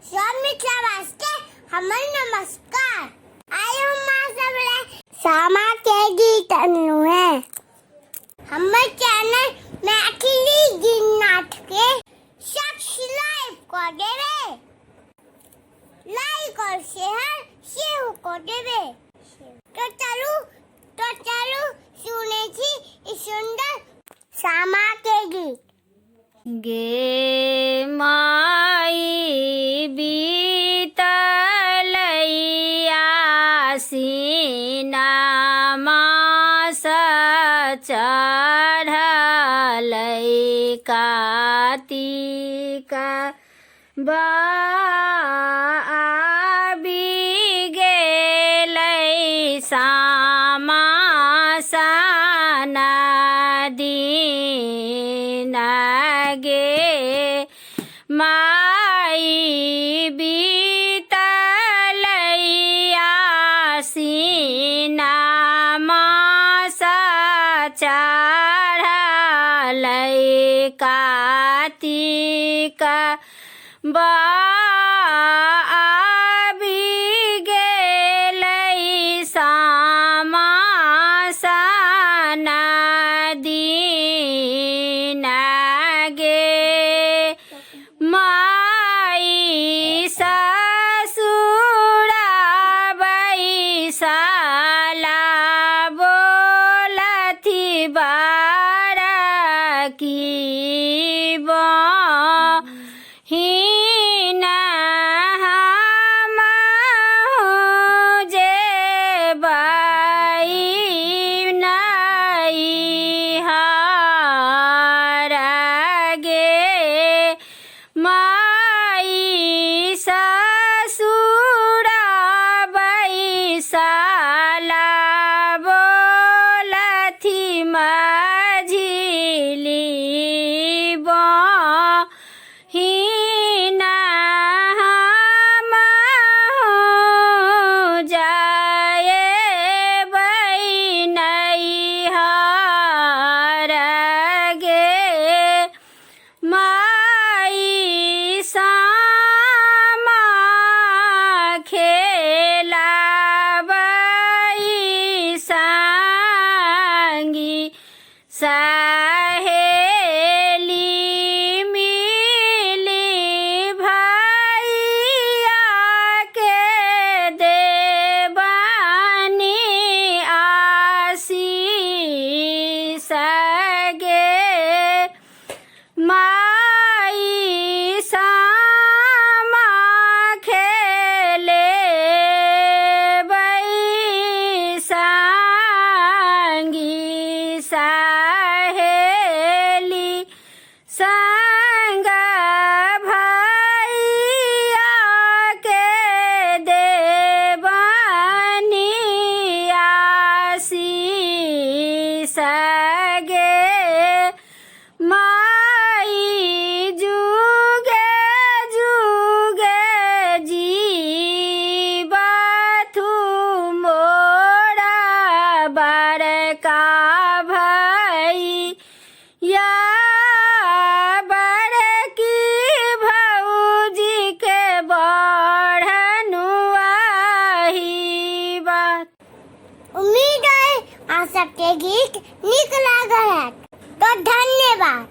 सब मित्र के हमर नमस्कार। आयो मां सबले सामा के गीत अनु है। हमर चैनल मैथिली गीत नाटक के सब्सक्राइब कर देवे, लाइक और शेयर कर देवे। तो चलो सुने छी इस सुंदर सामा के गीत। गे माई बीतलैया सीना मास चढ़लै कार्तिक आबि गेलै सामा साना दिन गे माई बीतलैया सीना मास चढ़लै कार्तिक आबि गेलै सामा साना दिन गे माई ससुरा बैसला बोलथि बड़की बहिन हमहु जेबै नैहर गे माई ससुरा बैसला बोलथि मझिली बहिन हमहु जएबै नैहर गे माई सामा खेलाबै संगी सहेली मिली भैया के देबनी आशीष गे माई सामा खेलेबै संगी सहेली संग भैया के देबनी आशीष गे माई जुगे जुगे जीवथु मोरा बड़का भैया बड़की भौजी के बढ़नुआही बात। उम्मीद है आप सबके गीत निक लागल है। तो धन्यवाद।